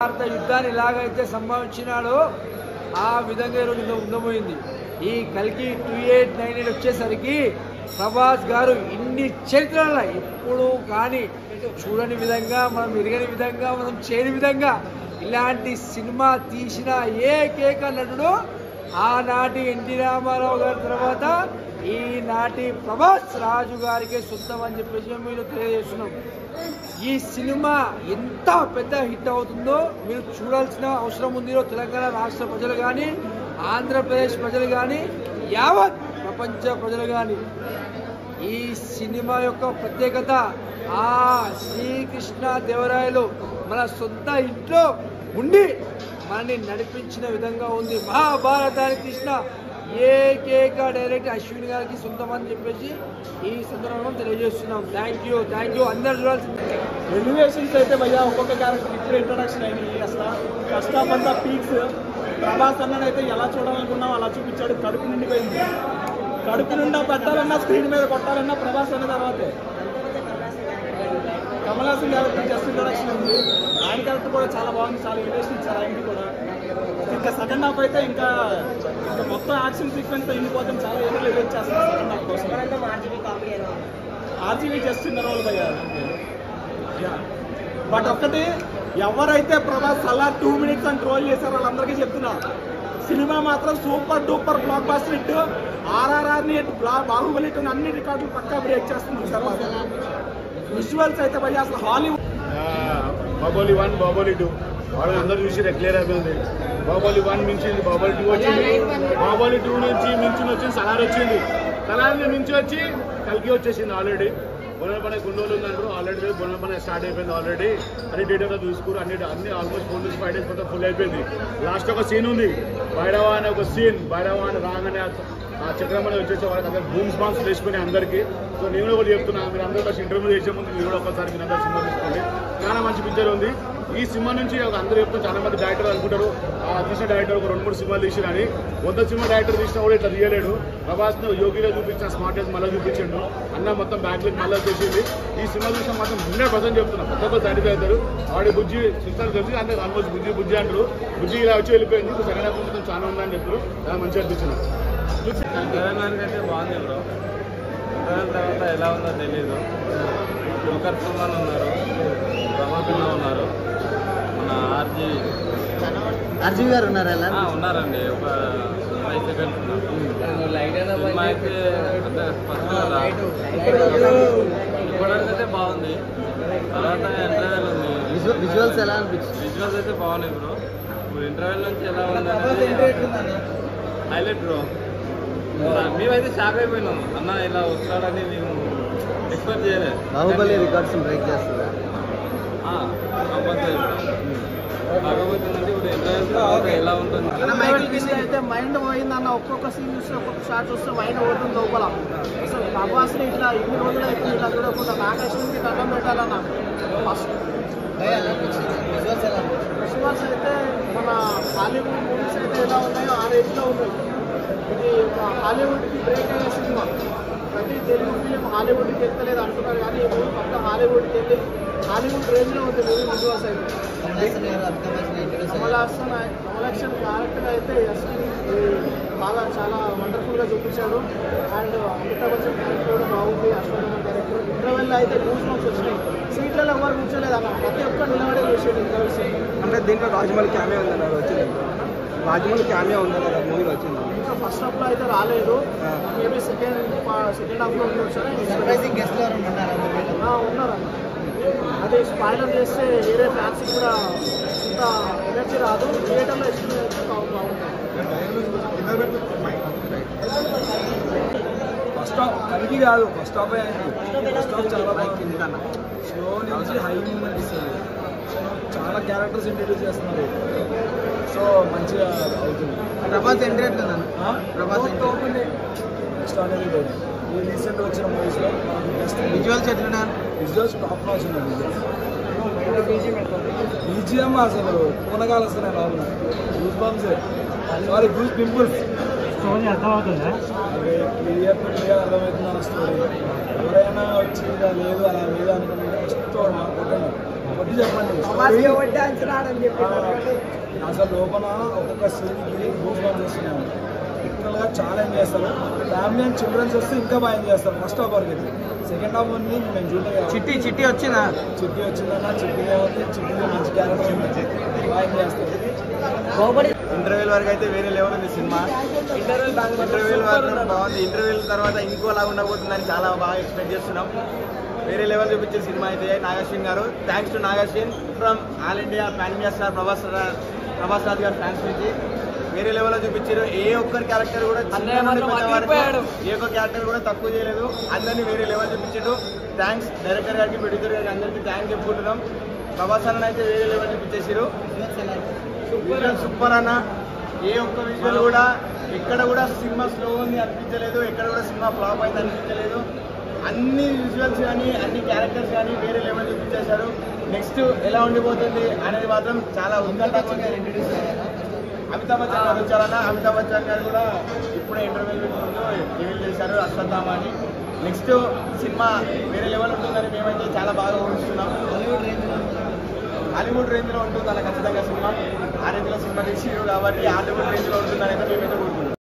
భారత యుద్ధాన్ని ఎలాగైతే సంభవించినాడో ఆ విధంగా ఈరోజు ఉండబోయింది. ఈ కల్కి 2898 వచ్చేసరికి ప్రభాస్ గారు ఇన్ని చరిత్రలో ఎప్పుడు కానీ చూడని విధంగా, మనం ఎరగని విధంగా, మనం చేయని విధంగా ఇలాంటి సినిమా తీసిన ఏకైక నటుడు ఆనాటి ఎన్టీ రామారావు గారి తర్వాత ఈనాటి ప్రభాస్ రాజు గారికి సొంతం అని చెప్పేసి మీరు తెలియజేస్తున్నాం. ఈ సినిమా ఎంత పెద్ద హిట్ అవుతుందో మీరు చూడాల్సిన అవసరం ఉంది. తెలంగాణ రాష్ట్ర ప్రజలు కానీ, ఆంధ్రప్రదేశ్ ప్రజలు కానీ, యావత్ ప్రపంచ ప్రజలు కానీ ఈ సినిమా యొక్క ప్రత్యేకత ఆ శ్రీకృష్ణ దేవరాయలు మన సొంత ఇంట్లో ఉండి మనని నడిపించిన విధంగా ఉంది. మహాభారతాన్ని తీసిన ఏకైక డైరెక్టర్ అశ్విన్ గారికి సొంతం అని చెప్పేసి ఈ సందర్భంలో తెలియజేస్తున్నాం. థ్యాంక్ యూ అందరు చూడాల్సింది. ఎలివేషన్స్ అయితే భయ్యా ఒక్కొక్క క్యారెక్టర్ ఇప్పుడు ఇంట్రొడక్షన్ అయింది. అసలు ఫస్ట్ హాఫ్ అంతా పీక్స్. ప్రభాస్ అన్నదైతే ఎలా చూడాలనుకున్నాం అలా చూపించాడు. కడుపు నిండిపోయింది. కడుపు నిండా పెట్టాలన్నా, స్క్రీన్ మీద కొట్టాలన్నా ప్రభాస్ అన్న తర్వాతే. Kamal Haasan character just introduction ఉంది. ఆయన క్యారెక్టర్ కూడా చాలా బాగుంది. చాలా ఎలివేషన్ ఇచ్చారు ఆయనకి కూడా. ఇంకా సెకండ్ హాఫ్ అయితే ఇంకా మొత్తం యాక్షన్ సీక్వెన్స్ వెళ్ళిపోతే చాలా ఎలివేట్ చేస్తారు సెకండ్ హాఫ్ కోసం. ఆర్జీవీ జస్ట్ ఇన్ రోల్ పోయారు. బట్ ఒక్కటి, ఎవరైతే ప్రభాస్ అలా 2 minutes అని ట్రోల్ చేశారో వాళ్ళందరికీ చెప్తున్నా, సినిమా మాత్రం super duper blockbuster hit. RRRని బాహుబలి అన్ని రికార్డులు పక్కా బ్రేక్ చేస్తుంది తర్వాత. విజువల్స్ అయితే భయ్యా అసలు హాలీవుడ్. బాహుబలి 1, బాహుబలి 2 వాళ్ళు అందరూ చూసి క్లియర్ అయిపోయింది. బాహుబలి 1 మించింది, బాహుబలి 2 వచ్చింది. బాహుబలి 2 నుంచి మించిన వచ్చింది సలార్ వచ్చింది. సలార్ని మించి వచ్చి కల్కి వచ్చేసింది. ఆల్రెడీ బొనపనే కొన్ని రోజులు ఉందంటారు. ఆల్రెడీ బొనపనే స్టార్ట్ అయిపోయింది. ఆల్రెడీ అన్ని డీటెయిల్గా చూసుకుని అన్ని ఆల్మోస్ట్ 4 నుంచి 5 days మొత్తం ఫుల్ అయిపోయింది. లాస్ట్ ఒక సీన్ ఉంది, భైరవ అనే ఒక సీన్. భైరవ అని రాగానే ఆ చక్రం అనేది వచ్చేసి వాళ్ళకి అందరు బూమ్స్ బాంబ్స్ వేసుకుని అందరికీ. సో నేను కూడా చెప్తున్నాను, మీరు అందరూ కలిసి ఇంటర్వ్యూ చేసే ముందు మీరు కూడా ఒకసారి మీరు అందరూ సినిమా తీసుకోండి. చాలా మంచి పిక్చర్ ఉంది. ఈ సినిమా నుంచి అందరూ చెప్తాను, చాలా మంది డైరెక్టర్ అనుకుంటారు తీసిన డైరెక్టర్ ఒక 2-3 సినిమాలు తీసినని. 100 సినిమా డైరెక్టర్ తీసినా కూడా ఇట్లా తీయలేడు. ప్రభాస్ను యోగిలో చూపించిన స్మార్ట్ మళ్ళీ చూపించండు. అన్న మొత్తం బ్యాక్లెట్ మళ్ళీ చేసింది. ఈ సినిమా చూసిన మాత్రం 100% చెప్తున్నాను, ప్రతి ఒక్కరు సాటిస్ఫై అవుతారు. వాడి బుజ్జి సిస్టర్ కలిసి అంటే ఆల్మోస్ట్ బుజ్జి అంటారు. బుజ్జి ఇలా వచ్చి వెళ్ళిపోయింది. సెకండ్ హాఫ్ మొత్తం చాలా ఉందని చెప్తారు. చాలా మంచిగా అనిపించింది. అయితే బాగుంది బ్రో. తర్వాత ఎలా ఉందో తెలీదు. జోకర్ సుమన్ ఉన్నారు, ప్రభాకర్ ఉన్నారు, మన ఆర్జీవీ గారు ఉన్నారు. ఉన్నారండి. ఒక 5 seconds ఉన్నారు. సినిమా అయితే ఇప్పటివరకు అయితే బాగుంది. తర్వాత ఇంటర్వెల్ ఉంది. విజువల్స్ ఎలా అనిపించింది? విజువల్స్ అయితే బాగున్నాయి బ్రో. ఇప్పుడు ఇంటర్వెల్ నుంచి ఎలా ఉంది హైలైట్ బ్రో. మేమైతే షాక్ అయిపోయినాం, అన్న ఇలా వస్తాడని మేము ఎక్స్పెక్ట్ చేయలేదు. బాహుబలి రికార్డ్స్ బ్రేక్ చేస్తుందా? కంపల్సరీ కాకపోతే ఇప్పుడు ఇంటర్వెల్ ఎలా ఉంటుంది. అయితే మైండ్ పోయిందన్న. ఒక్కొక్క సీన్ చూస్తే, ఒక్కొక్క షాట్ చూస్తే మైండ్ పోతుంది లోపల. అసలు ప్రభాస్ని ఇట్లా ఇన్ని రోజులు అయితే ఇట్లా చూడకుండా నాగేశ్వరికి దండం పెట్టాలన్న. ఫస్ట్ విజువల్స్ అయితే మన హాలీవుడ్ మూవీస్ అయితే ఎలా ఉన్నాయో ఆ రేంజ్లో ఉన్నాయి. ఇది ఒక హాలీవుడ్కి బ్రేక్ అయ్యే సినిమా. ప్రతి తెలుగు ఫిలిం హాలీవుడ్కి ఎక్కలేదు అంటున్నారు, కానీ ఈ మూవీ పక్క హాలీవుడ్కి వెళ్ళి హాలీవుడ్ రేంజ్లో ఉంది మూవీ విజువల్స్ అయితే. కమల్ హాసన్ క్యారెక్టర్ అయితే బాగా చాలా వండర్ఫుల్గా చూపించాడు. అండ్ అమితాబ్ బచ్చన్ క్యారెక్టర్ కూడా బాగుంది. అశ్వథామ క్యారెక్టర్ ఇంటర్వెల్ అయితే గూస్ బంప్స్ వచ్చినాయి. సీట్లలో ఎవరు కూర్చోలేదు అన్న, ప్రతి ఒక్కరు నిలబడే చూసాడు ఇంటర్వెల్స్. అంటే దీంట్లో రాజమౌళి క్యామియో ఉందన్నారు, వచ్చింది. రాజమౌళి క్యామియో ఉందన్నారు, మూవీలో వచ్చింది. ఇంకా ఫస్ట్ హాఫ్లో అయితే రాలేదు. మేబీ సెకండ్ హాఫ్లో ఉన్నారన్న. అదే స్పాయిలర్ చేస్తే వేరే ఫ్యాన్స్ కూడా ఇంత ఎనర్జీ రాదు. థియేటర్లో ఎక్స్పీరియన్స్ బాగుంటుంది. ఫస్ట్ హాఫ్ కలిగి కాదు, ఫస్ట్ హాఫ్ ఫస్ట్ హాఫ్ చాలా బాగుంది. స్లో నుంచి హై మూమెంట్ ఇస్తుంది. చాలా క్యారెక్టర్స్ ఇంట్రడ్యూస్ చేస్తున్నారు. సో మంచిగా అవుతుంది. ప్రభాస్ ఎంట్రీ ఎట్లుందన్న? ప్రభాస్ ఎక్స్ట్రాడనరీ. ఈ రీసెంట్గా వచ్చిన మూవీస్లో విజువల్స్ ఎట్లున్నా? విజువల్స్ టాప్ నాచ్ ఉన్నాయి. బీజిఎం అసలు పూనగాలు వస్తున్నాయి లోపల. Goose bumps, sorry goose pimples. Story అర్థమవుతుందా? అదే క్లియర్ అర్థమవుతుంది స్టోరీ. ఎవరైనా వచ్చి ఇలా లేదు అలా లేదు అనుకుంటే ఫస్ట్ కొట్టండి. అది చెప్పండి. అసలు లోపల ఒక్కొక్క సీన్కి గూస్ బంప్స్ వస్తున్నాయి. లిటరల్గా చాలా ఎంజాయ్ చేస్తారు. ఫ్యామిలీ అండ్ చిల్డ్రన్స్ వస్తే ఇంకా బాగా ఎంజాయ్ చేస్తారు. ఫస్ట్ హాఫ్ వరకు అయితే. సెకండ్ హాఫ్ ఉంది మేము చూడలేదు. చిట్టి వచ్చిందా? చిట్టి వచ్చిందన్న, చిట్టిగా ఉంది. చిట్టిగా మంచి క్యారెక్టర్ ఉంది, బాగా ఎంజాయ్ చేస్తారు. ఇంటర్వ్యూల వరకు అయితే వేరే లెవెల్ ఉంది సినిమా. ఇంటర్వ్యూల వరకు బాగుంది. ఇంటర్వ్యూల తర్వాత ఇంకోలా ఉండబోతుందని చాలా బాగా ఎక్స్పెక్ట్ చేస్తున్నాం. వేరే లెవెల్ చూపించే సినిమా అయితే నాగాశ్విన్ గారు. Thanks to Nag Ashwin from all India pan India star Prabhas Raj గారు ఫ్యాన్స్ నుంచి వేరే లెవెల్లో చూపించారు. ఏ ఒక్కరి క్యారెక్టర్ కూడా ఏ ఒక్క క్యారెక్టర్ కూడా తక్కువ చేయలేదు. అందరినీ వేరే లెవెల్ చూపించారు. థ్యాంక్స్ డైరెక్టర్ గారికి, ప్రొడ్యూసర్ గారికి అందరికీ థ్యాంక్స్ చెప్పుకుంటున్నాం. ప్రభాస్ అన్న అయితే వేరే లెవెల్ చూపించేసారు. విజువల్ సూపర్ అన్న. ఏ ఒక్క విజువల్ కూడా ఎక్కడ కూడా సినిమా స్లో ఉంది అనిపించలేదు. ఎక్కడ కూడా సినిమా ఫ్లాప్ అయితే అనిపించలేదు. అన్ని విజువల్స్ కానీ అన్ని క్యారెక్టర్స్ కానీ వేరే లెవెల్ చూపించేశారు. నెక్స్ట్ ఎలా ఉండిపోతుంది అనేది మాత్రం చాలా ఉత్కంఠంగా ఉంది. అమితాబ్ బచ్చన్ గారు వచ్చారన్న. అమితాబ్ బచ్చన్ గారు కూడా ఇప్పుడే ఇంటర్వ్యూలు రివీల్ చేశారు అశ్వత్థామ అని. నెక్స్ట్ సినిమా వేరే లెవెల్ ఉంటుందని మేమైతే చాలా బాగా ఊహిస్తున్నాం. హాలీవుడ్ రేంజ్లో ఉంటుందన్న ఖచ్చితంగా సినిమా. ఆ రేంజ్లో సినిమా తీసిరు కాబట్టి హాలీవుడ్ రేంజ్లో ఉంటుందని అయితే మేమైతే కోరుకుంటున్నాం.